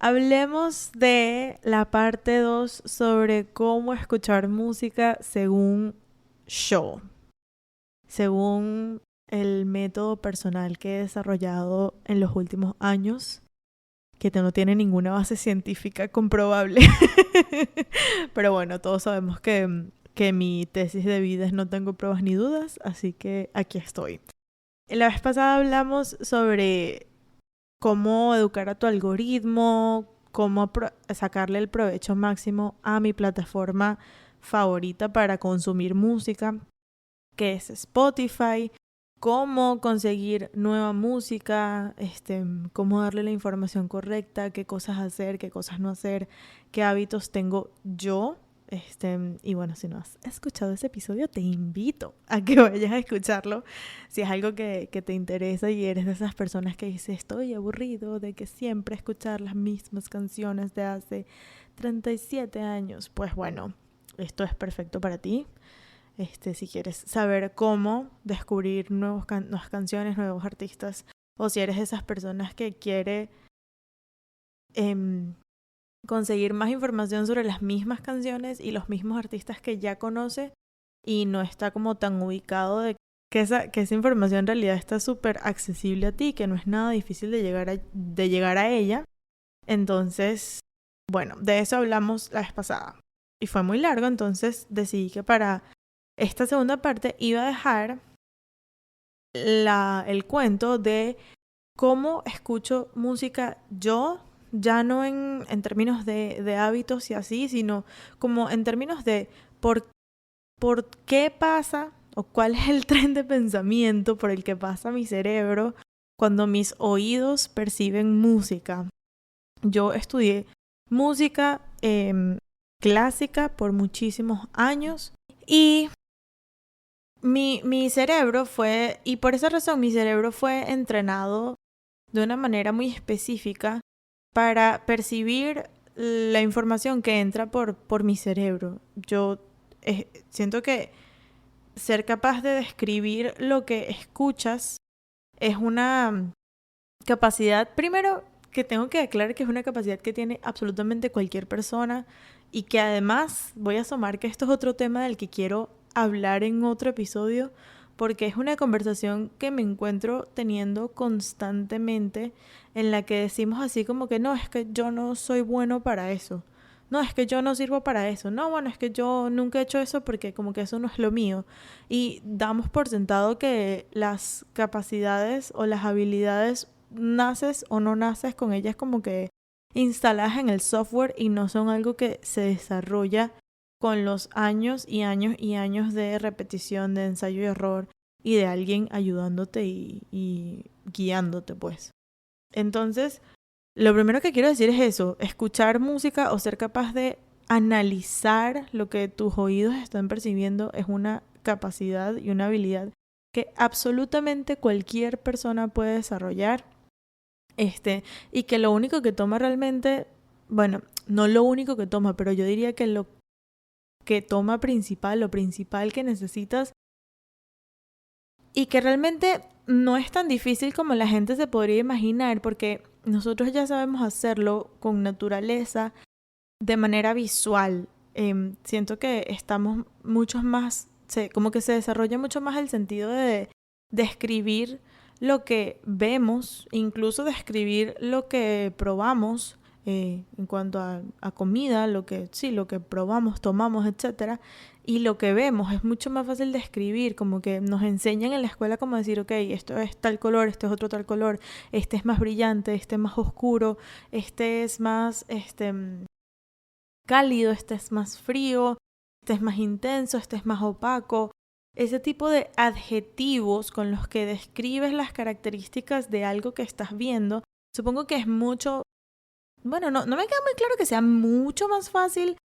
Hablemos de la parte 2 sobre cómo escuchar música según yo, según el método personal que he desarrollado en los últimos años, que no tiene ninguna base científica comprobable. Pero bueno, todos sabemos que mi tesis de vida es no tengo pruebas ni dudas, así que aquí estoy. La vez pasada hablamos sobre cómo educar a tu algoritmo, cómo sacarle el provecho máximo a mi plataforma favorita para consumir música, que es Spotify, cómo conseguir nueva música, cómo darle la información correcta, qué cosas hacer, qué cosas no hacer, qué hábitos tengo yo. Y bueno, si no has escuchado ese episodio, te invito a que vayas a escucharlo. Si es algo que te interesa y eres de esas personas que dice estoy aburrido de que siempre escuchar las mismas canciones de hace 37 años, pues bueno, esto es perfecto para ti. Si quieres saber cómo descubrir nuevas canciones, nuevos artistas, o si eres de esas personas que quiere conseguir más información sobre las mismas canciones y los mismos artistas que ya conoce y no está como tan ubicado de que esa información en realidad está súper accesible a ti, que no es nada difícil de llegar a ella. Entonces, bueno, de eso hablamos la vez pasada. Y fue muy largo, entonces decidí que para esta segunda parte iba a dejar el cuento de cómo escucho música yo, ya no en términos de hábitos y así, sino como en términos de por qué pasa o cuál es el tren de pensamiento por el que pasa mi cerebro cuando mis oídos perciben música. Yo estudié música clásica por muchísimos años y mi cerebro fue, y por esa razón mi cerebro fue entrenado de una manera muy específica para percibir la información que entra por mi cerebro. Yo siento que ser capaz de describir lo que escuchas es una capacidad, primero que tengo que aclarar que es una capacidad que tiene absolutamente cualquier persona y que además voy a asomar que esto es otro tema del que quiero hablar en otro episodio porque es una conversación que me encuentro teniendo constantemente en la que decimos así como que no, es que yo no soy bueno para eso. No, es que yo no sirvo para eso. No, bueno, es que yo nunca he hecho eso porque como que eso no es lo mío. Y damos por sentado que las capacidades o las habilidades naces o no naces con ellas como que instaladas en el software y no son algo que se desarrolla con los años y años y años de repetición, de ensayo y error y de alguien ayudándote y guiándote, pues. Entonces, lo primero que quiero decir es eso, escuchar música o ser capaz de analizar lo que tus oídos están percibiendo es una capacidad y una habilidad que absolutamente cualquier persona puede desarrollar. Y que lo único que toma realmente, bueno, no lo único que toma, pero yo diría que lo que toma principal, lo principal que necesitas y que realmente no es tan difícil como la gente se podría imaginar porque nosotros ya sabemos hacerlo con naturaleza, de manera visual. Siento que estamos mucho más, como que se desarrolla mucho más el sentido de describir lo que vemos, incluso describir lo que probamos en cuanto a comida, lo que probamos, tomamos, etcétera. Y lo que vemos es mucho más fácil de escribir, como que nos enseñan en la escuela como decir, ok, esto es tal color, esto es otro tal color, este es más brillante, este es más oscuro, este es más cálido, este es más frío, este es más intenso, este es más opaco. Ese tipo de adjetivos con los que describes las características de algo que estás viendo, supongo que es mucho, bueno, no me queda muy claro que sea mucho más fácil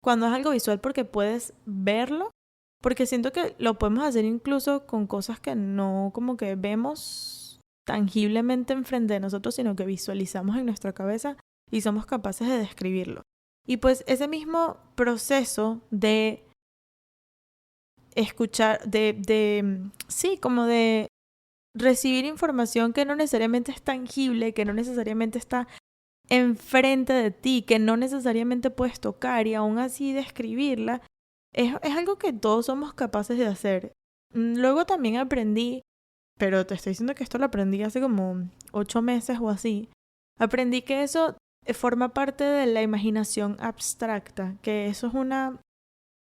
cuando es algo visual porque puedes verlo, porque siento que lo podemos hacer incluso con cosas que no como que vemos tangiblemente enfrente de nosotros, sino que visualizamos en nuestra cabeza y somos capaces de describirlo. Y pues ese mismo proceso de escuchar, sí, como de recibir información que no necesariamente es tangible, que no necesariamente está enfrente de ti, que no necesariamente puedes tocar y aún así describirla, es algo que todos somos capaces de hacer. Luego también aprendí, pero te estoy diciendo que esto lo aprendí hace como 8 meses o así. Aprendí que eso forma parte de la imaginación abstracta, que eso es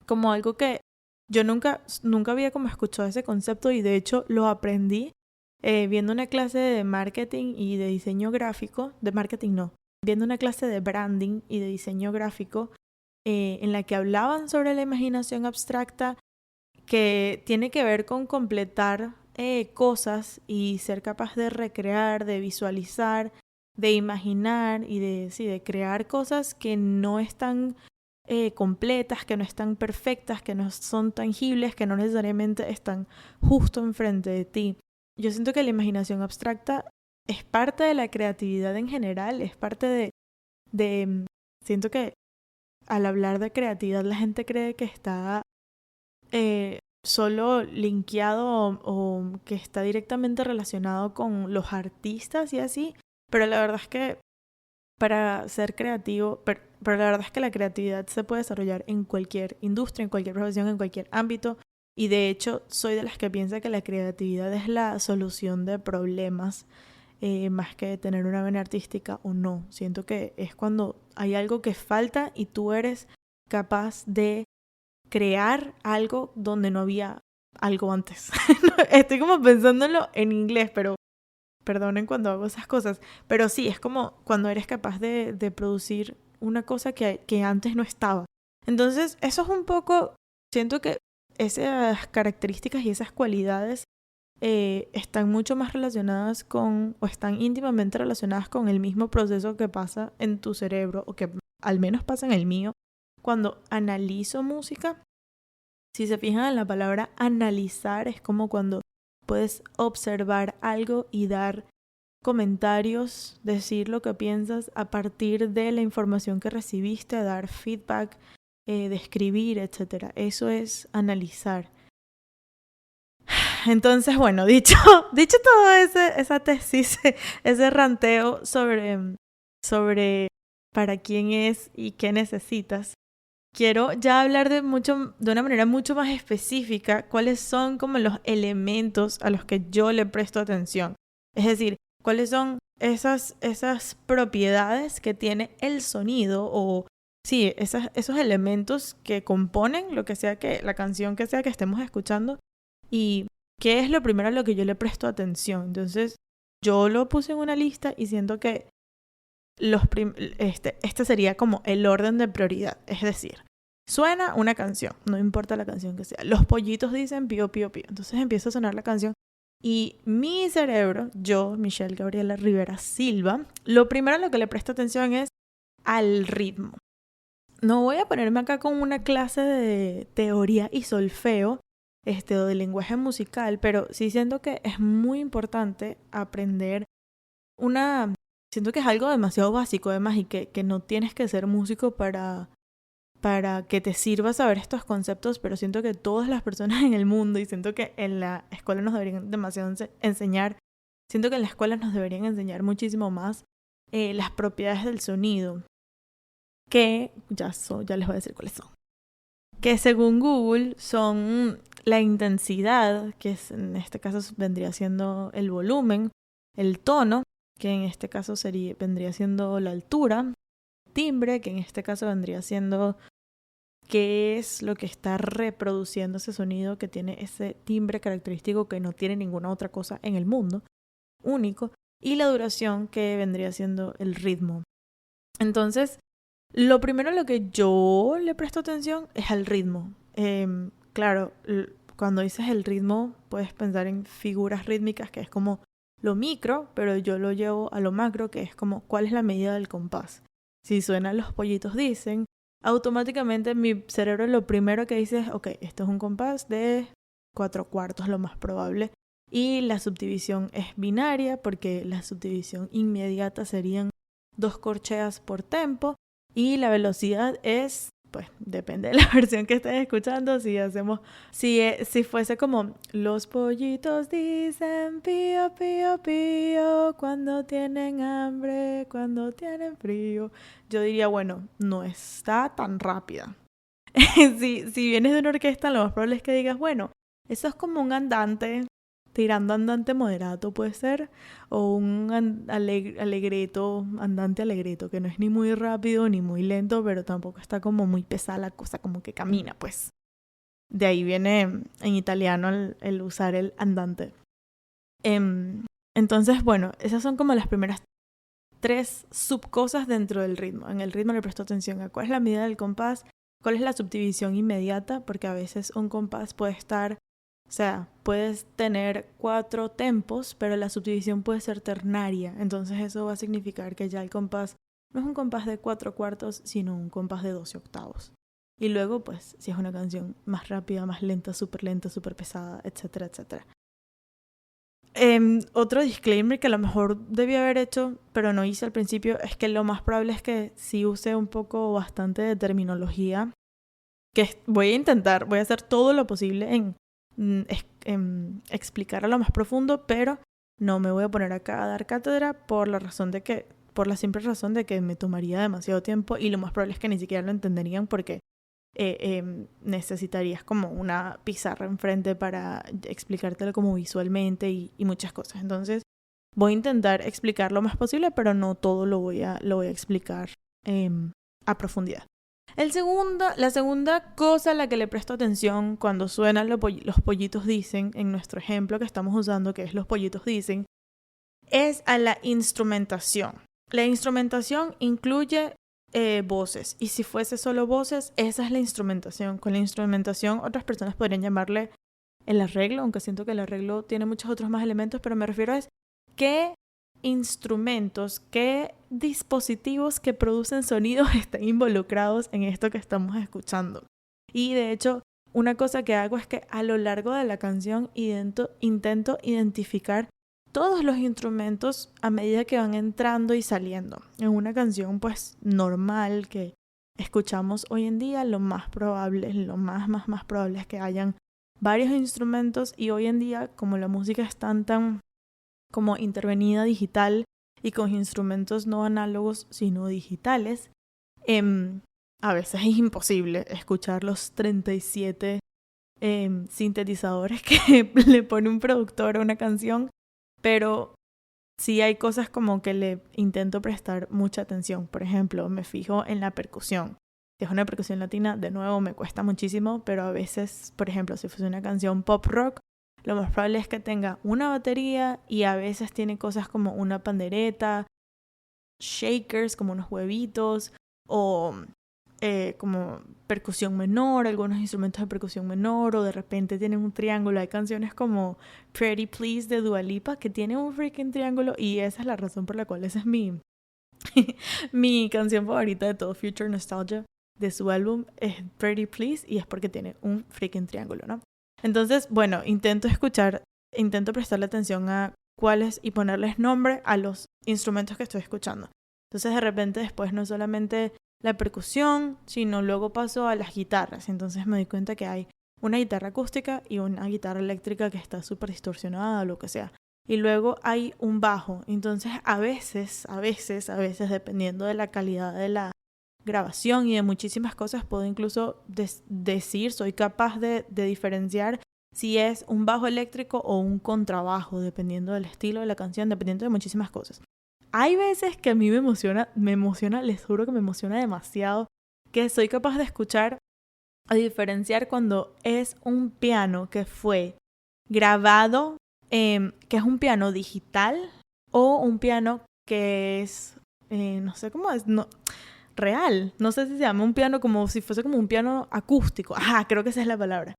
como algo que yo nunca había como escuchado ese concepto y de hecho lo aprendí viendo una clase de marketing y de diseño gráfico, de marketing no, viendo una clase de branding y de diseño gráfico en la que hablaban sobre la imaginación abstracta que tiene que ver con completar cosas y ser capaz de recrear, de visualizar, de imaginar y de crear cosas que no están completas, que no están perfectas, que no son tangibles, que no necesariamente están justo enfrente de ti. Yo siento que la imaginación abstracta es parte de la creatividad en general, es parte siento que al hablar de creatividad la gente cree que está solo linkeado o que está directamente relacionado con los artistas y así, pero la verdad es que para ser creativo, pero la verdad es que la creatividad se puede desarrollar en cualquier industria, en cualquier profesión, en cualquier ámbito. Y de hecho, soy de las que piensa que la creatividad es la solución de problemas, más que tener una vena artística o no. Siento que es cuando hay algo que falta y tú eres capaz de crear algo donde no había algo antes. Estoy como pensándolo en inglés, pero perdonen cuando hago esas cosas, pero sí, es como cuando eres capaz de producir una cosa que antes no estaba. Entonces, eso es un poco, siento que esas características y esas cualidades están mucho más relacionadas o están íntimamente relacionadas con el mismo proceso que pasa en tu cerebro, o que al menos pasa en el mío, cuando analizo música. Si se fijan en la palabra analizar, es como cuando puedes observar algo y dar comentarios, decir lo que piensas a partir de la información que recibiste, dar feedback, describir, etc. Eso es analizar. Entonces, bueno, dicho todo esa tesis, ese ranteo sobre para quién es y qué necesitas, quiero ya hablar de una manera mucho más específica cuáles son como los elementos a los que yo le presto atención. Es decir, cuáles son esas propiedades que tiene el sonido o sí, esos elementos que componen lo que sea que la canción que sea que estemos escuchando y qué es lo primero a lo que yo le presto atención. Entonces, yo lo puse en una lista y siento que este sería como el orden de prioridad. Es decir, suena una canción, no importa la canción que sea. Los pollitos dicen pío, pío, pío. Entonces empieza a sonar la canción y mi cerebro, yo, Michelle Gabriela Rivera Silva, lo primero a lo que le presto atención es al ritmo. No voy a ponerme acá con una clase de teoría y solfeo, o de lenguaje musical, pero sí siento que es muy importante aprender siento que es algo demasiado básico además y que no tienes que ser músico para que te sirva saber estos conceptos, pero siento que todas las personas en el mundo, y siento que en la escuela nos deberían demasiado enseñar, siento que en la escuela nos deberían enseñar muchísimo más las propiedades del sonido, que ya les voy a decir cuáles son. Que según Google son la intensidad, que en este caso vendría siendo el volumen, el tono, que en este caso vendría siendo la altura, timbre, que en este caso vendría siendo qué es lo que está reproduciendo ese sonido que tiene ese timbre característico que no tiene ninguna otra cosa en el mundo, único, y la duración que vendría siendo el ritmo. Entonces, lo primero a lo que yo le presto atención es al ritmo. Claro, cuando dices el ritmo puedes pensar en figuras rítmicas, que es como lo micro, pero yo lo llevo a lo macro, que es como cuál es la medida del compás. Si suenan los pollitos dicen, automáticamente mi cerebro lo primero que dice es, ok, esto es un compás de 4/4, lo más probable. Y la subdivisión es binaria, porque la subdivisión inmediata serían 2 corcheas por tempo. Y la velocidad es pues depende de la versión que estés escuchando. Si fuese como los pollitos dicen pío, pío, pío cuando tienen hambre, cuando tienen frío, yo diría, bueno, no está tan rápida. Si vienes de una orquesta, lo más probable es que digas, bueno, eso es como un andante, tirando andante moderato puede ser, o un alegreto, andante alegreto, que no es ni muy rápido ni muy lento, pero tampoco está como muy pesada la cosa, como que camina, pues. De ahí viene en italiano el usar el andante. Entonces, bueno, esas son como las primeras 3 subcosas dentro del ritmo. En el ritmo le presto atención a cuál es la medida del compás, cuál es la subdivisión inmediata, porque a veces un compás puede estar, o sea, puedes tener 4 tempos, pero la subdivisión puede ser ternaria. Entonces eso va a significar que ya el compás no es un compás de 4 cuartos, sino un compás de 12 octavos. Y luego, pues, si es una canción más rápida, más lenta, súper pesada, etcétera, etcétera. Otro disclaimer que a lo mejor debí haber hecho, pero no hice al principio, es que lo más probable es que sí use un poco bastante de terminología, que voy a hacer todo lo posible en explicar a lo más profundo, pero no me voy a poner acá a dar cátedra por la simple razón de que me tomaría demasiado tiempo y lo más probable es que ni siquiera lo entenderían porque necesitarías como una pizarra enfrente para explicártelo como visualmente y muchas cosas. Entonces voy a intentar explicar lo más posible, pero no todo lo voy a explicar a profundidad. La segunda cosa a la que le presto atención cuando suenan los pollitos dicen, en nuestro ejemplo que estamos usando, que es los pollitos dicen, es a la instrumentación. La instrumentación incluye voces, y si fuese solo voces, esa es la instrumentación. Con la instrumentación otras personas podrían llamarle el arreglo, aunque siento que el arreglo tiene muchos otros más elementos, pero me refiero a qué instrumentos, qué dispositivos que producen sonidos están involucrados en esto que estamos escuchando. Y de hecho, una cosa que hago es que a lo largo de la canción intento identificar todos los instrumentos a medida que van entrando y saliendo. En una canción pues normal que escuchamos hoy en día, lo más probable es que hayan varios instrumentos, y hoy en día como la música es tan como intervenida digital y con instrumentos no análogos sino digitales, a veces es imposible escuchar los 37 sintetizadores que le pone un productor a una canción, pero sí hay cosas como que le intento prestar mucha atención. Por ejemplo, me fijo en la percusión. Si es una percusión latina, de nuevo me cuesta muchísimo, pero a veces, por ejemplo, si fuese una canción pop rock, lo más probable es que tenga una batería y a veces tiene cosas como una pandereta, shakers como unos huevitos, o como percusión menor, algunos instrumentos de percusión menor, o de repente tienen un triángulo. Hay canciones como Pretty Please de Dua Lipa que tiene un freaking triángulo, y esa es la razón por la cual esa es mi canción favorita de todo Future Nostalgia de su álbum, es Pretty Please, y es porque tiene un freaking triángulo, ¿no? Entonces, bueno, intento prestarle atención a cuáles y ponerles nombre a los instrumentos que estoy escuchando. Entonces, de repente, después no solamente la percusión, sino luego paso a las guitarras. Entonces me doy cuenta que hay una guitarra acústica y una guitarra eléctrica que está súper distorsionada o lo que sea. Y luego hay un bajo. Entonces, a veces, dependiendo de la calidad de la grabación y de muchísimas cosas, puedo incluso soy capaz de diferenciar si es un bajo eléctrico o un contrabajo, dependiendo del estilo de la canción, dependiendo de muchísimas cosas. Hay veces que a mí me emociona, les juro que me emociona demasiado, que soy capaz de escuchar, a diferenciar cuando es un piano que fue grabado, que es un piano digital, o un piano que es, no sé cómo es, real. No sé si se llama un piano como si fuese como un piano acústico. Ajá, creo que esa es la palabra.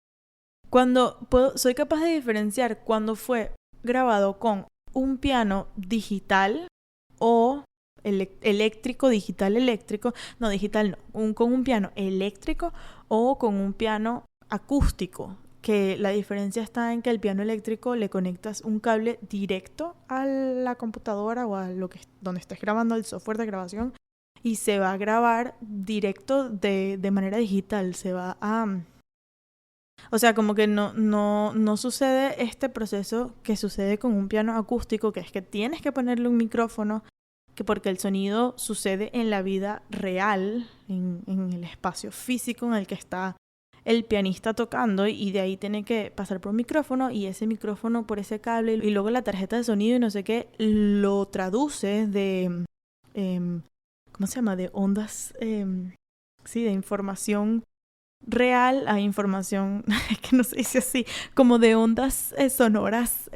Soy capaz de diferenciar cuando fue grabado con un piano digital o eléctrico, con un piano eléctrico o con un piano acústico, que la diferencia está en que el piano eléctrico le conectas un cable directo a la computadora o a donde estés grabando, el software de grabación, y se va a grabar directo de manera digital. Se va a... O sea, como que no sucede este proceso que sucede con un piano acústico, que es que tienes que ponerle un micrófono, que porque el sonido sucede en la vida real, en el espacio físico en el que está el pianista tocando, y de ahí tiene que pasar por un micrófono, y ese micrófono por ese cable, y luego la tarjeta de sonido y no sé qué, lo traduce de... ¿cómo se llama? De ondas, sí, de información real a información, que no se dice así, como de ondas sonoras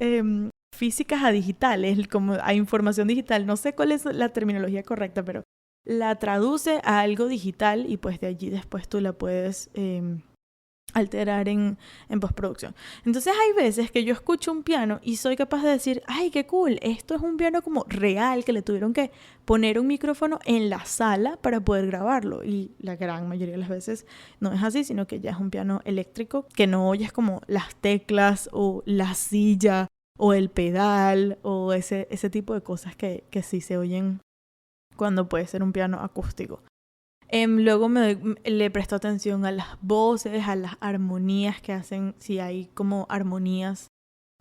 físicas a digitales, como a información digital. No sé cuál es la terminología correcta, pero la traduce a algo digital y pues de allí después tú la puedes alterar en postproducción. Entonces hay veces que yo escucho un piano y soy capaz de decir, ay, qué cool, esto es un piano como real, que le tuvieron que poner un micrófono en la sala para poder grabarlo. Y la gran mayoría de las veces no es así, sino que ya es un piano eléctrico, que no oyes como las teclas o la silla o el pedal o ese tipo de cosas que sí se oyen cuando puede ser un piano acústico. Luego le presto atención a las voces, a las armonías que hacen, si hay como armonías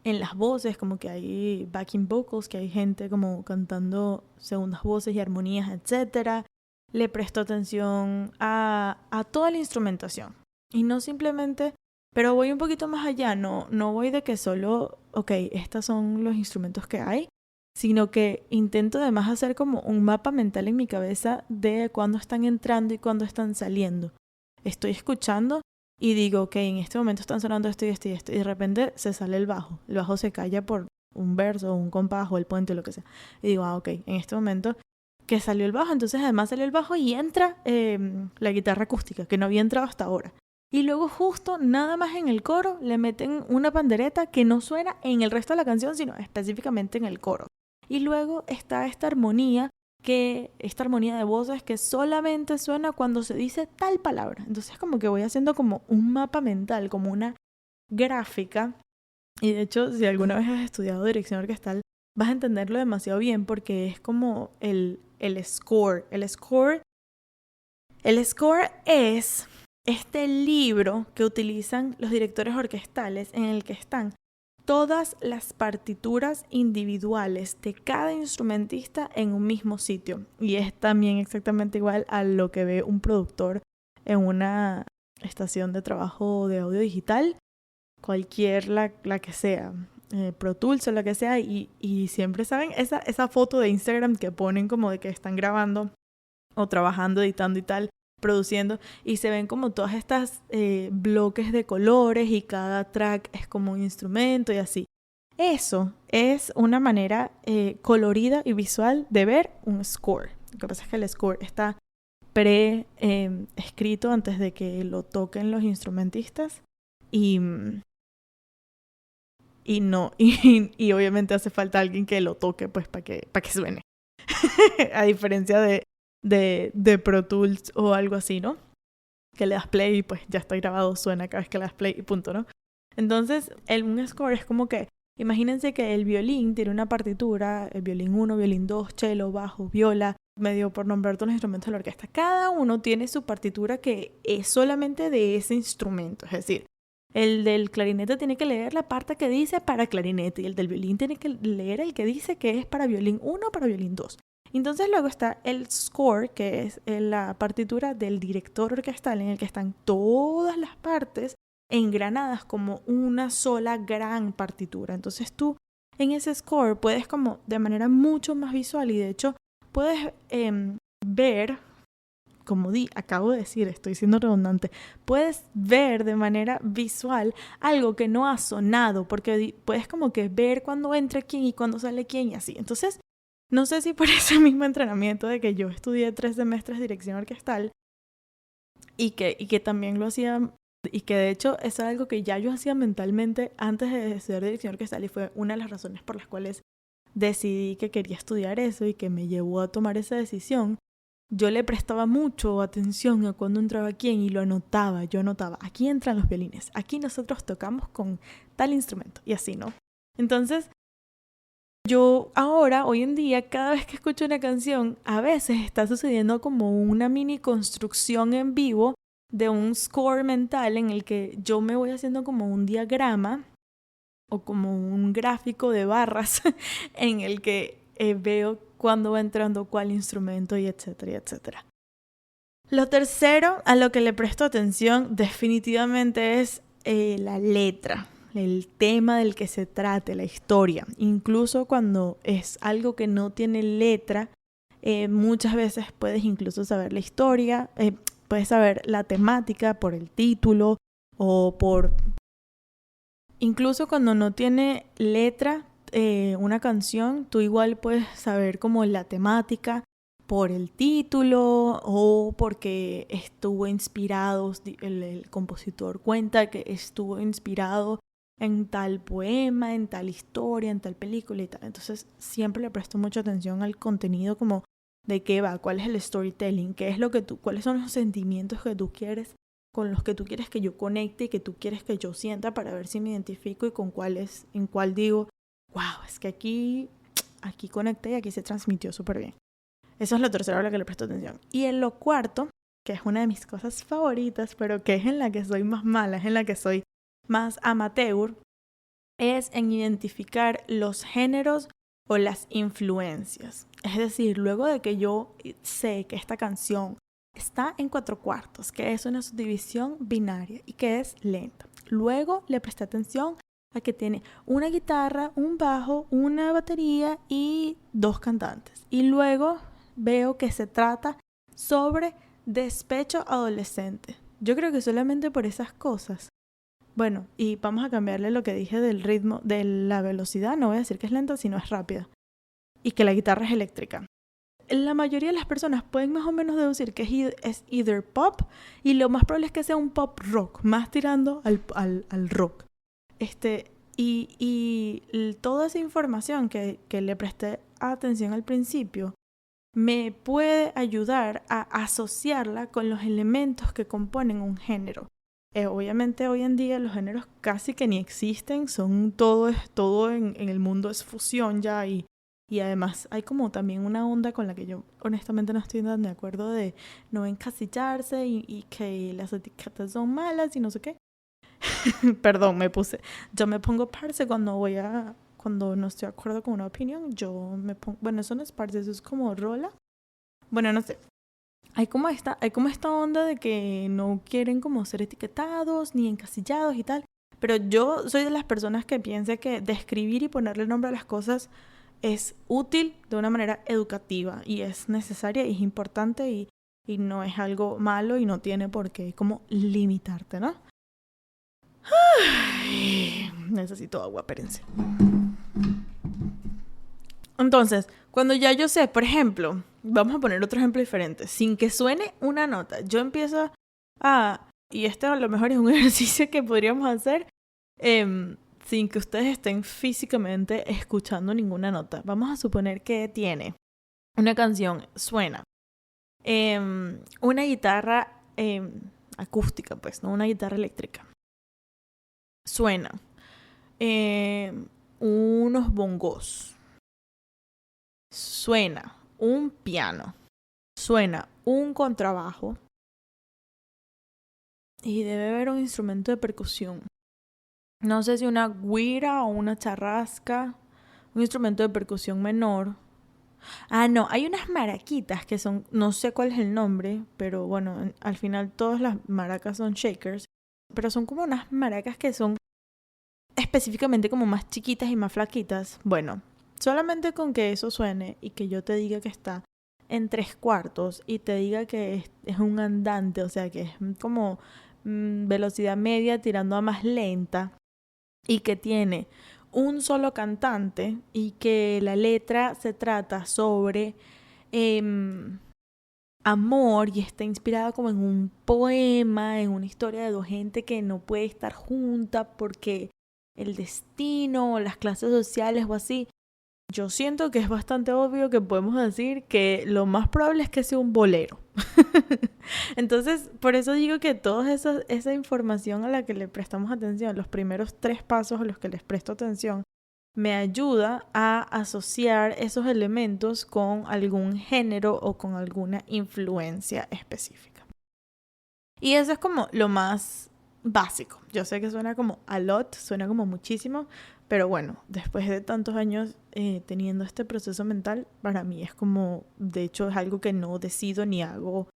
en las voces, como que hay backing vocals, que hay gente como cantando segundas voces y armonías, etcétera. Le presto atención a toda la instrumentación. Y no simplemente, pero voy un poquito más allá, no voy de que solo, ok, estos son los instrumentos que hay, sino que intento además hacer como un mapa mental en mi cabeza de cuándo están entrando y cuándo están saliendo. Estoy escuchando y digo, ok, en este momento están sonando esto y esto y esto, y de repente se sale el bajo se calla por un verso, un compás o el puente o lo que sea, y digo, ok, en este momento que salió el bajo, entonces además salió el bajo y entra la guitarra acústica, que no había entrado hasta ahora. Y luego justo nada más en el coro le meten una pandereta que no suena en el resto de la canción, sino específicamente en el coro. Y luego está esta armonía de voces que solamente suena cuando se dice tal palabra. Entonces como que voy haciendo como un mapa mental, como una gráfica. Y de hecho, si alguna vez has estudiado dirección orquestal, vas a entenderlo demasiado bien porque es como el score. El score es este libro que utilizan los directores orquestales en el que están todas las partituras individuales de cada instrumentista en un mismo sitio. Y es también exactamente igual a lo que ve un productor en una estación de trabajo de audio digital, cualquier la que sea, Pro Tools o la que sea, y siempre saben esa foto de Instagram que ponen como de que están grabando o trabajando, editando y tal, produciendo, y se ven como todas estas bloques de colores y cada track es como un instrumento y así. Eso es una manera colorida y visual de ver un score. Lo que pasa es que el score está escrito antes de que lo toquen los instrumentistas y no y obviamente hace falta alguien que lo toque pues para que suene. A diferencia de Pro Tools o algo así, ¿no? Que le das play y pues ya está grabado, suena cada vez que le das play y punto, ¿no? Entonces, un score es como que, imagínense que el violín tiene una partitura, el violín 1, violín 2, cello, bajo, viola, medio por nombrar todos los instrumentos de la orquesta. Cada uno tiene su partitura que es solamente de ese instrumento, es decir, el del clarinete tiene que leer la parte que dice para clarinete y el del violín tiene que leer el que dice que es para violín 1 o para violín 2. Entonces luego está el score, que es la partitura del director orquestal en el que están todas las partes engranadas como una sola gran partitura. Entonces tú en ese score puedes como de manera mucho más visual y de hecho puedes ver, como acabo de decir, estoy siendo redundante, puedes ver de manera visual algo que no ha sonado porque puedes como que ver cuándo entra quién y cuándo sale quién y así. Entonces no sé si por ese mismo entrenamiento de que yo estudié 3 semestres de dirección orquestal y que también lo hacía, y que de hecho es algo que ya yo hacía mentalmente antes de estudiar dirección orquestal y fue una de las razones por las cuales decidí que quería estudiar eso y que me llevó a tomar esa decisión. Yo le prestaba mucho atención a cuando entraba quién y lo anotaba. Yo anotaba, aquí entran los violines, aquí nosotros tocamos con tal instrumento y así, ¿no? Entonces Yo ahora, hoy en día, cada vez que escucho una canción, a veces está sucediendo como una mini construcción en vivo de un score mental en el que yo me voy haciendo como un diagrama o como un gráfico de barras en el que veo cuándo va entrando cuál instrumento y etcétera, y etcétera. Lo tercero a lo que le presto atención definitivamente es la letra, el tema del que se trate, la historia. Incluso cuando es algo que no tiene letra, muchas veces puedes incluso saber la historia, puedes saber la temática por el título o por... Incluso cuando no tiene letra, una canción, tú igual puedes saber como la temática por el título o porque estuvo inspirado, el compositor cuenta que estuvo inspirado en tal poema, en tal historia, en tal película y tal. Entonces siempre le presto mucha atención al contenido como de qué va, cuál es el storytelling, qué es lo que cuáles son los sentimientos que tú quieres, con los que tú quieres que yo conecte y que tú quieres que yo sienta para ver si me identifico y con cuál es, en cuál digo, wow, es que aquí conecté y aquí se transmitió súper bien. Eso es lo tercero a lo que le presto atención. Y en lo cuarto, que es una de mis cosas favoritas, pero que es en la que soy más mala, es en la que soy más amateur, es en identificar los géneros o las influencias. Es decir, luego de que yo sé que esta canción está en 4/4, que es una subdivisión binaria y que es lenta, luego le presté atención a que tiene una guitarra, un bajo, una batería y 2 cantantes. Y luego veo que se trata sobre despecho adolescente. Yo creo que solamente por esas cosas. Bueno, y vamos a cambiarle lo que dije del ritmo, de la velocidad. No voy a decir que es lenta, sino es rápida. Y que la guitarra es eléctrica. La mayoría de las personas pueden más o menos deducir que es either pop y lo más probable es que sea un pop rock, más tirando al rock. Y toda esa información que le presté atención al principio me puede ayudar a asociarla con los elementos que componen un género. Obviamente hoy en día los géneros casi que ni existen, son todo en el mundo es fusión ya y además hay como también una onda con la que yo honestamente no estoy tan de acuerdo de no encasillarse y que las etiquetas son malas y no sé qué. Perdón, yo me pongo parce cuando no estoy de acuerdo con una opinión, yo me pongo, bueno, eso no es parce, eso es como rola. Bueno, no sé. Hay como esta onda de que no quieren como ser etiquetados ni encasillados y tal. Pero yo soy de las personas que piensa que describir y ponerle nombre a las cosas es útil de una manera educativa y es necesaria y es importante y no es algo malo y no tiene por qué como limitarte, ¿no? Ay, necesito agua, espérense. Entonces, cuando ya yo sé, por ejemplo, vamos a poner otro ejemplo diferente, sin que suene una nota, yo empiezo y este a lo mejor es un ejercicio que podríamos hacer sin que ustedes estén físicamente escuchando ninguna nota. Vamos a suponer que tiene una canción, suena una guitarra acústica, pues, no una guitarra eléctrica. Suena unos bongos. Suena un piano. Suena un contrabajo. Y debe haber un instrumento de percusión. No sé si una güira o una charrasca. Un instrumento de percusión menor. No, hay unas maraquitas que son, no sé cuál es el nombre, pero bueno, al final todas las maracas son shakers. Pero son como unas maracas que son específicamente como más chiquitas y más flaquitas. Bueno, solamente con que eso suene y que yo te diga que está en 3/4 y te diga que es un andante, o sea que es como velocidad media tirando a más lenta y que tiene un solo cantante y que la letra se trata sobre amor y está inspirada como en un poema, en una historia de 2 gente que no puede estar junta porque el destino, las clases sociales o así. Yo siento que es bastante obvio que podemos decir que lo más probable es que sea un bolero. Entonces, por eso digo que toda esa información a la que le prestamos atención, los primeros 3 pasos a los que les presto atención, me ayuda a asociar esos elementos con algún género o con alguna influencia específica. Y eso es como lo más básico. Yo sé que suena como a lot, suena como muchísimo, pero bueno, después de tantos años teniendo este proceso mental, para mí es como, de hecho es algo que no decido ni hago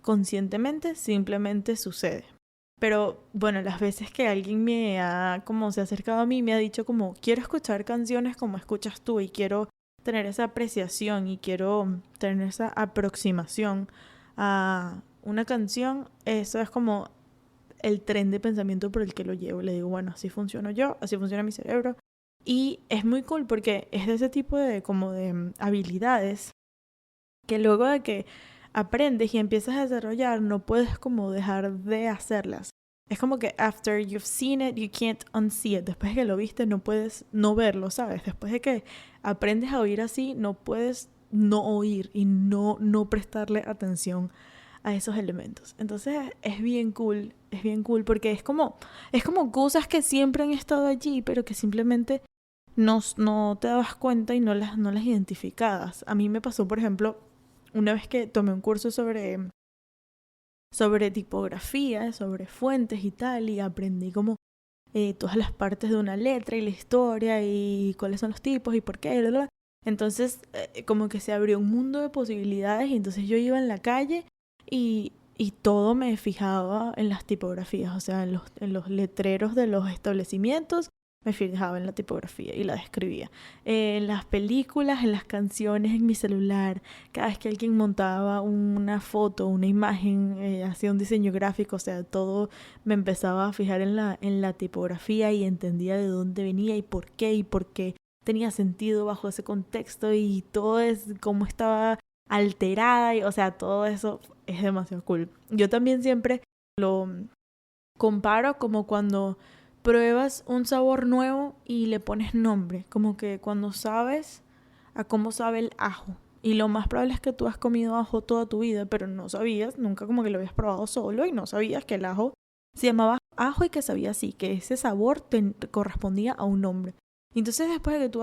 conscientemente, simplemente sucede. Pero bueno, las veces que alguien como se ha acercado a mí, me ha dicho como, quiero escuchar canciones como escuchas tú y quiero tener esa apreciación y quiero tener esa aproximación a una canción, eso es como el tren de pensamiento por el que lo llevo. Le digo, bueno, así funciono yo, así funciona mi cerebro. Y es muy cool porque es de ese tipo de como de habilidades que luego de que aprendes y empiezas a desarrollar, no puedes como dejar de hacerlas. Es como que after you've seen it, you can't unsee it. Después de que lo viste, no puedes no verlo, ¿sabes? Después de que aprendes a oír así, no puedes no oír y no prestarle atención a esos elementos. Entonces es bien cool porque es como cosas que siempre han estado allí, pero que simplemente no te dabas cuenta y no las identificabas. A mí me pasó, por ejemplo, una vez que tomé un curso sobre tipografía, sobre fuentes y tal, y aprendí como todas las partes de una letra y la historia y cuáles son los tipos y por qué, bla, bla. Entonces, como que se abrió un mundo de posibilidades y entonces yo iba en la calle y todo me fijaba en las tipografías, o sea, en los letreros de los establecimientos me fijaba en la tipografía y la describía. En las películas, en las canciones, en mi celular, cada vez que alguien montaba una foto, una imagen, hacía un diseño gráfico, o sea, todo me empezaba a fijar en la tipografía y entendía de dónde venía y por qué tenía sentido bajo ese contexto y todo es cómo estaba alterada y, o sea, todo eso es demasiado cool. Yo también siempre lo comparo como cuando pruebas un sabor nuevo y le pones nombre, como que cuando sabes a cómo sabe el ajo. Y lo más probable es que tú has comido ajo toda tu vida, pero no sabías, nunca como que lo habías probado solo y no sabías que el ajo se llamaba ajo y que sabía así, que ese sabor te correspondía a un nombre. Entonces después de que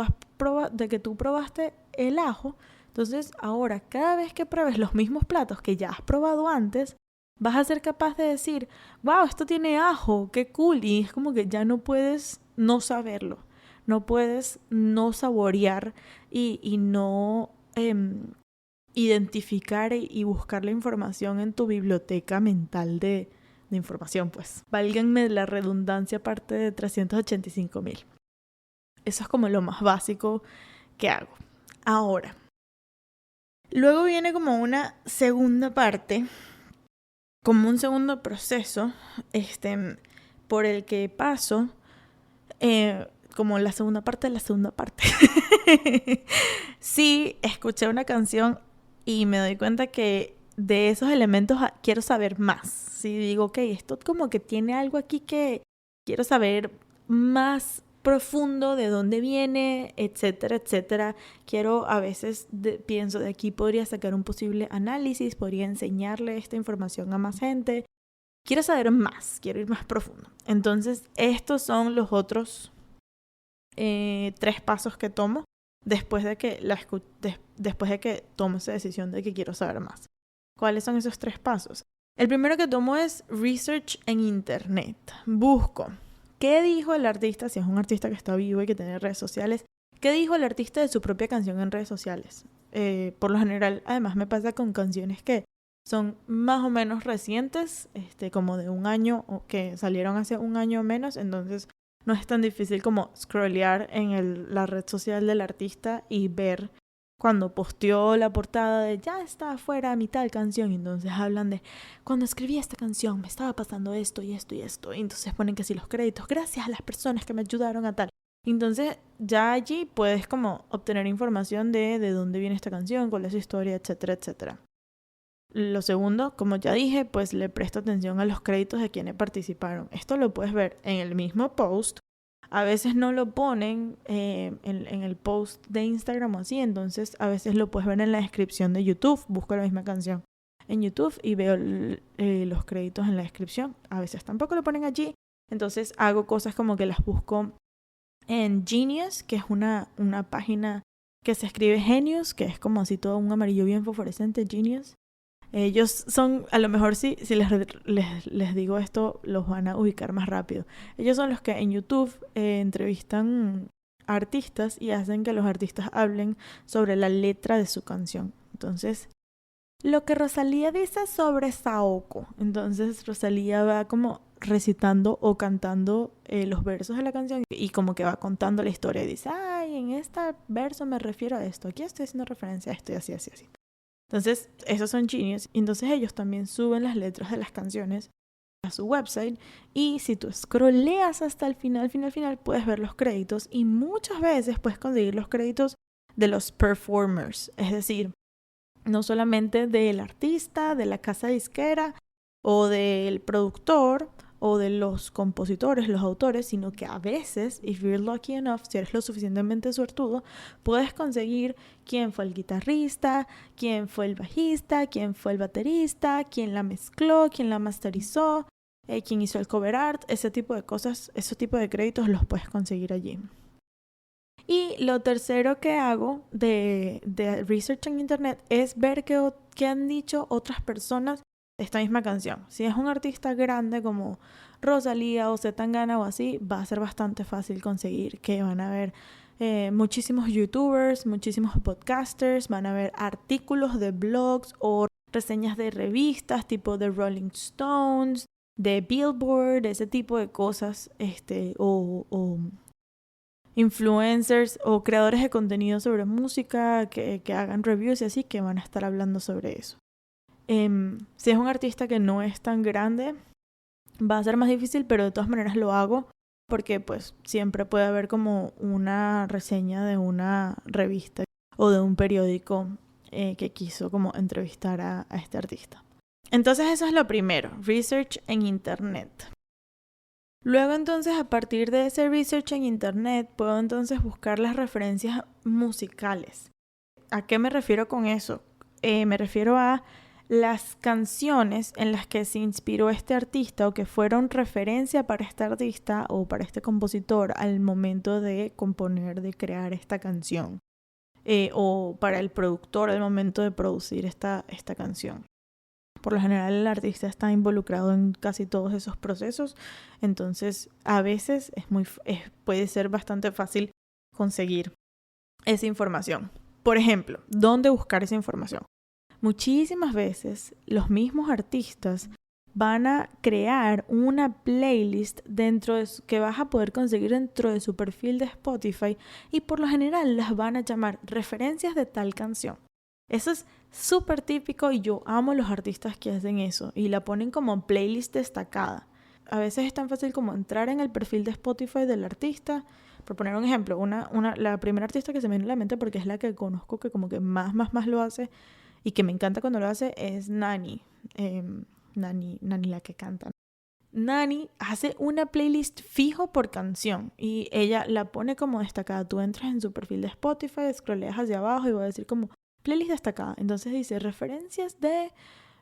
de que tú probaste el ajo, entonces ahora cada vez que pruebes los mismos platos que ya has probado antes, vas a ser capaz de decir, wow, esto tiene ajo, qué cool. Y es como que ya no puedes no saberlo, no puedes no saborear y no identificar y buscar la información en tu biblioteca mental de información, pues. Válganme la redundancia aparte de 385,000. Eso es como lo más básico que hago. Ahora, luego viene como una segunda parte, como un segundo proceso, por el que paso, como la segunda parte de la segunda parte. Sí, escuché una canción y me doy cuenta que de esos elementos quiero saber más. Sí, digo, ok, esto como que tiene algo aquí que quiero saber más profundo de dónde viene, etcétera, etcétera. Quiero, a veces pienso, de aquí podría sacar un posible análisis, podría enseñarle esta información a más gente. Quiero saber más, quiero ir más profundo. Entonces, estos son los otros 3 pasos que tomo después de que después de que tomo esa decisión de que quiero saber más. ¿Cuáles son esos 3 pasos? El primero que tomo es research en internet. Busco qué dijo el artista, si es un artista que está vivo y que tiene redes sociales, qué dijo el artista de su propia canción en redes sociales. Por lo general, además me pasa con canciones que son más o menos recientes, como de un año o que salieron hace un año o menos, entonces no es tan difícil como scrollear en la red social del artista y ver cuando posteó la portada de ya está afuera mi tal canción. Y entonces hablan de cuando escribí esta canción me estaba pasando esto y esto y esto. Y entonces ponen que sí los créditos, gracias a las personas que me ayudaron a tal. Entonces ya allí puedes como obtener información de dónde viene esta canción, cuál es su historia, etcétera, etcétera. Lo segundo, como ya dije, pues le presto atención a los créditos de quienes participaron. Esto lo puedes ver en el mismo post. A veces no lo ponen en el post de Instagram o así, entonces a veces lo puedes ver en la descripción de YouTube. Busco la misma canción en YouTube y veo los créditos en la descripción. A veces tampoco lo ponen allí, entonces hago cosas como que las busco en Genius, que es una página que se escribe Genius, que es como así todo un amarillo bien fosforescente, Genius. Ellos son, a lo mejor si les digo esto, los van a ubicar más rápido. Ellos son los que en YouTube entrevistan artistas y hacen que los artistas hablen sobre la letra de su canción. Entonces, lo que Rosalía dice sobre Saoko. Entonces, Rosalía va como recitando o cantando los versos de la canción y como que va contando la historia y dice, ay, en este verso me refiero a esto, aquí estoy haciendo referencia a esto y así, así, así. Entonces, esos son Genius. Y entonces ellos también suben las letras de las canciones a su website. Y si tú scrolleas hasta el final, puedes ver los créditos. Y muchas veces puedes conseguir los créditos de los performers. Es decir, no solamente del artista, de la casa disquera o del productor o de los compositores, los autores, sino que a veces, if you're lucky enough, si eres lo suficientemente suertudo, puedes conseguir quién fue el guitarrista, quién fue el bajista, quién fue el baterista, quién la mezcló, quién la masterizó, quién hizo el cover art, ese tipo de cosas, ese tipo de créditos los puedes conseguir allí. Y lo tercero que hago de research en internet es ver qué han dicho otras personas de esta misma canción. Si es un artista grande como Rosalía o Zetangana o así, va a ser bastante fácil conseguir que van a haber muchísimos youtubers, muchísimos podcasters, van a haber artículos de blogs o reseñas de revistas tipo de Rolling Stones, de Billboard, ese tipo de cosas, o influencers o creadores de contenido sobre música que hagan reviews y así, que van a estar hablando sobre eso. Si es un artista que no es tan grande, va a ser más difícil, pero de todas maneras lo hago porque pues siempre puede haber como una reseña de una revista o de un periódico que quiso como entrevistar a este artista. Entonces eso es lo primero, research en internet. Luego entonces a partir de ese research en internet puedo entonces buscar las referencias musicales. ¿A qué me refiero con eso? Me refiero a las canciones en las que se inspiró este artista o que fueron referencia para este artista o para este compositor al momento de componer, de crear esta canción. O para el productor al momento de producir esta canción. Por lo general el artista está involucrado en casi todos esos procesos, entonces a veces puede ser bastante fácil conseguir esa información. Por ejemplo, ¿dónde buscar esa información? Muchísimas veces los mismos artistas van a crear una playlist que vas a poder conseguir dentro de su perfil de Spotify y por lo general las van a llamar referencias de tal canción. Eso es súper típico y yo amo los artistas que hacen eso y la ponen como playlist destacada. A veces es tan fácil como entrar en el perfil de Spotify del artista. Por poner un ejemplo, la primera artista que se me viene a la mente porque es la que conozco que como que más lo hace y que me encanta cuando lo hace es Nani. Nani la que canta. Nani hace una playlist fijo por canción y ella la pone como destacada. Tú entras en su perfil de Spotify, scrolleas hacia abajo y va a decir como playlist destacada. Entonces dice referencias de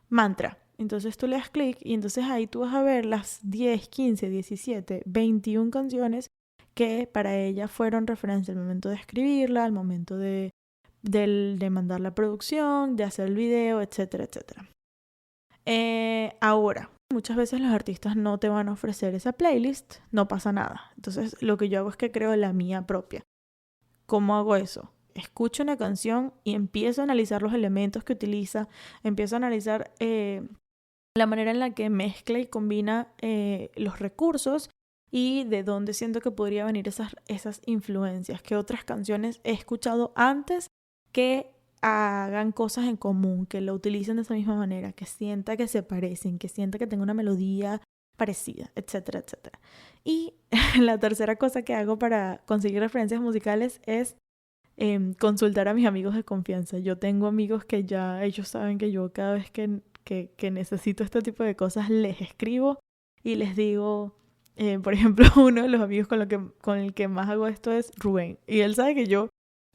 mantra. Entonces tú le das clic y entonces ahí tú vas a ver las 10, 15, 17, 21 canciones que para ella fueron referencia al momento de escribirla, al momento de mandar la producción, de hacer el video, etcétera, etcétera. Ahora, muchas veces los artistas no te van a ofrecer esa playlist, no pasa nada. Entonces lo que yo hago es que creo la mía propia. ¿Cómo hago eso? Escucho una canción y empiezo a analizar los elementos que utiliza, empiezo a analizar la manera en la que mezcla y combina los recursos y de dónde siento que podría venir esas influencias, que otras canciones he escuchado antes que hagan cosas en común, que lo utilicen de esa misma manera, que sienta que se parecen, que sienta que tenga una melodía parecida, etcétera, etcétera. Y la tercera cosa que hago para conseguir referencias musicales es consultar a mis amigos de confianza. Yo tengo amigos que ya ellos saben que yo cada vez que necesito este tipo de cosas les escribo y les digo, por ejemplo, uno de los amigos con el que más hago esto es Rubén. Y él sabe que yo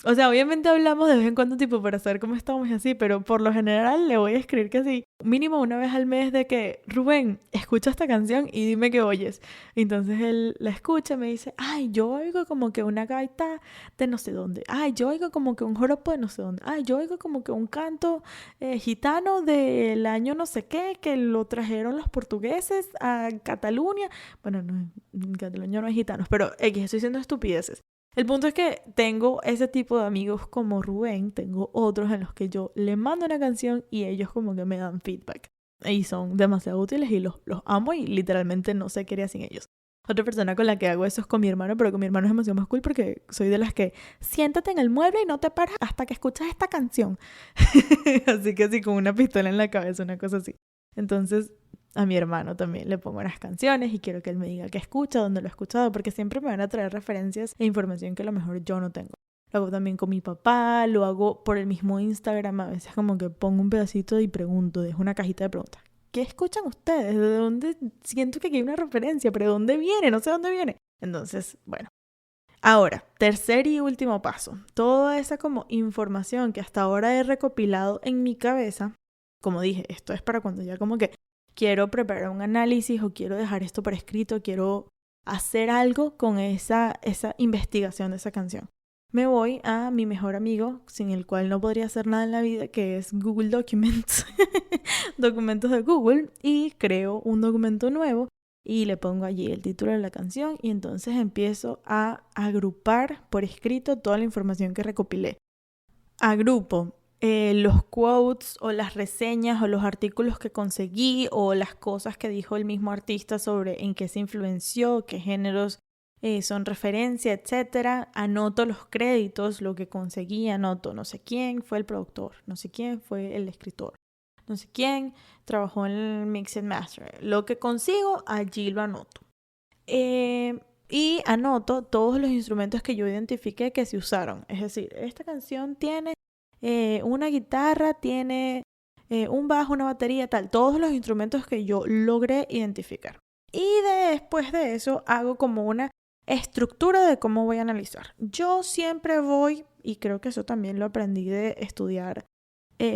O sea, obviamente hablamos de vez en cuando, tipo, para saber cómo estamos y así, pero por lo general le voy a escribir que sí, mínimo una vez al mes de que, Rubén, escucha esta canción y dime qué oyes. Entonces él la escucha y me dice, ay, yo oigo como que una gaita de no sé dónde. Ay, yo oigo como que un joropo de no sé dónde. Ay, yo oigo como que un canto gitano del año no sé qué, que lo trajeron los portugueses a Cataluña. Bueno, no, en Cataluña no hay gitanos, pero X, estoy diciendo estupideces. El punto es que tengo ese tipo de amigos como Rubén, tengo otros en los que yo le mando una canción y ellos como que me dan feedback. Y son demasiado útiles y los amo y literalmente no sé qué haría sin ellos. Otra persona con la que hago eso es con mi hermano, pero con mi hermano es demasiado más cool porque soy de las que siéntate en el mueble y no te paras hasta que escuchas esta canción. Así que así con una pistola en la cabeza, una cosa así. Entonces a mi hermano también le pongo unas canciones y quiero que él me diga qué escucha, dónde lo ha escuchado, porque siempre me van a traer referencias e información que a lo mejor yo no tengo. Lo hago también con mi papá, lo hago por el mismo Instagram, a veces como que pongo un pedacito y pregunto, dejo una cajita de preguntas. ¿Qué escuchan ustedes? ¿De dónde? Siento que aquí hay una referencia, pero ¿de dónde viene? No sé dónde viene. Entonces, bueno. Ahora, tercer y último paso. Toda esa como información que hasta ahora he recopilado en mi cabeza, como dije, esto es para cuando ya como que quiero preparar un análisis o quiero dejar esto por escrito, quiero hacer algo con esa investigación de esa canción. Me voy a mi mejor amigo, sin el cual no podría hacer nada en la vida, que es Google Documents, documentos de Google, y creo un documento nuevo y le pongo allí el título de la canción y entonces empiezo a agrupar por escrito toda la información que recopilé. Agrupo los quotes o las reseñas o los artículos que conseguí o las cosas que dijo el mismo artista sobre en qué se influenció, qué géneros son referencia, etcétera. Anoto los créditos, lo que conseguí, anoto no sé quién fue el productor, no sé quién fue el escritor, no sé quién trabajó en el mix and master. Lo que consigo, allí lo anoto. Y anoto todos los instrumentos que yo identifiqué que se usaron. Es decir, esta canción tiene una guitarra, tiene un bajo, una batería, tal. Todos los instrumentos que yo logré identificar. Y después de eso hago como una estructura de cómo voy a analizar. Yo siempre voy, y creo que eso también lo aprendí de estudiar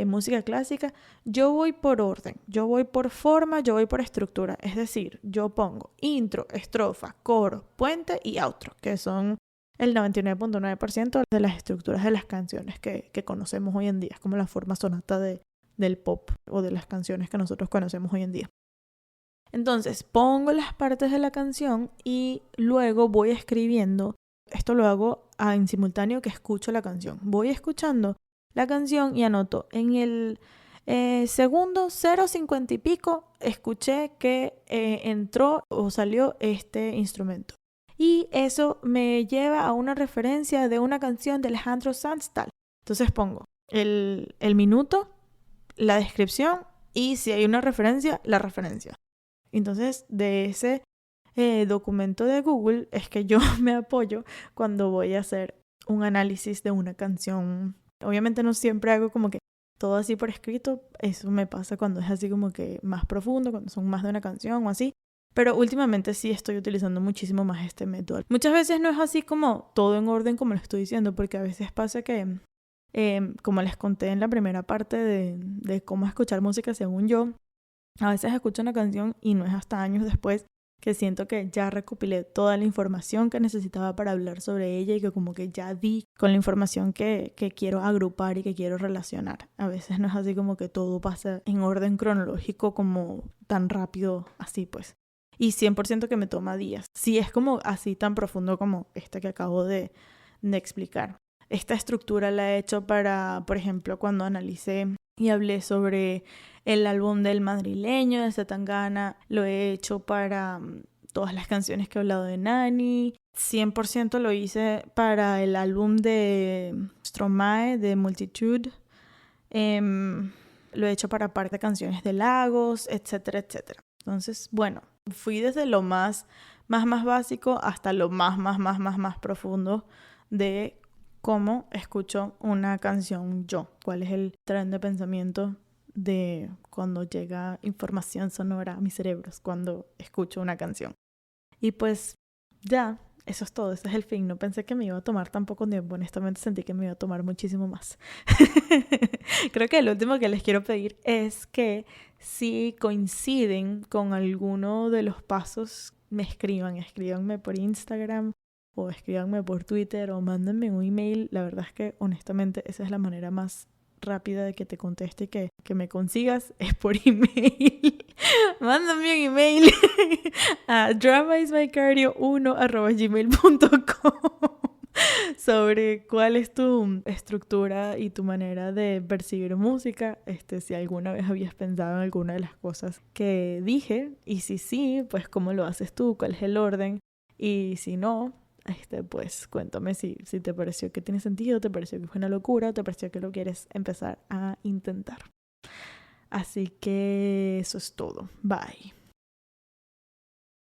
música clásica, yo voy por orden, yo voy por forma, yo voy por estructura. Es decir, yo pongo intro, estrofa, coro, puente y outro, que son el 99.9% de las estructuras de las canciones que conocemos hoy en día, como la forma sonata del pop o de las canciones que nosotros conocemos hoy en día. Entonces, pongo las partes de la canción y luego voy escribiendo. Esto lo hago en simultáneo que escucho la canción. Voy escuchando la canción y anoto. En el segundo 0.50 y pico escuché que entró o salió este instrumento. Y eso me lleva a una referencia de una canción de Alejandro Sanz tal. Entonces pongo el minuto, la descripción y si hay una referencia, la referencia. Entonces, de ese documento de Google es que yo me apoyo cuando voy a hacer un análisis de una canción. Obviamente no siempre hago como que todo así por escrito, eso me pasa cuando es así como que más profundo, cuando son más de una canción o así. Pero últimamente sí estoy utilizando muchísimo más este método. Muchas veces no es así como todo en orden como lo estoy diciendo, porque a veces pasa que, como les conté en la primera parte de cómo escuchar música según yo, a veces escucho una canción y no es hasta años después que siento que ya recopilé toda la información que necesitaba para hablar sobre ella y que como que ya di con la información que quiero agrupar y que quiero relacionar. A veces no es así como que todo pasa en orden cronológico como tan rápido así pues. Y 100% que me toma días. Sí, es como así tan profundo como esta que acabo de explicar. Esta estructura la he hecho para, por ejemplo, cuando analicé y hablé sobre el álbum del madrileño de Zetangana. Lo he hecho para todas las canciones que he hablado de Nani. 100% lo hice para el álbum de Stromae, de Multitude. Lo he hecho para parte de canciones de Lagos, etcétera, etcétera. Entonces, bueno, fui desde lo más básico hasta lo más profundo de cómo escucho una canción yo. ¿Cuál es el tren de pensamiento de cuando llega información sonora a mis cerebros cuando escucho una canción? Y pues ya, eso es todo, ese es el fin. No pensé que me iba a tomar tan poco tiempo, honestamente sentí que me iba a tomar muchísimo más. Creo que lo último que les quiero pedir es que si coinciden con alguno de los pasos, escríbanme por Instagram o escríbanme por Twitter o mándenme un email. La verdad es que honestamente esa es la manera más rápida de que te conteste y que me consigas es por email. Mándame un email a dramaismycardio1@gmail.com sobre cuál es tu estructura y tu manera de percibir música, si alguna vez habías pensado en alguna de las cosas que dije, y si sí, pues cómo lo haces tú, cuál es el orden, y si no, pues cuéntame si te pareció que tiene sentido, te pareció que fue una locura, o te pareció que lo quieres empezar a intentar. Así que eso es todo. Bye.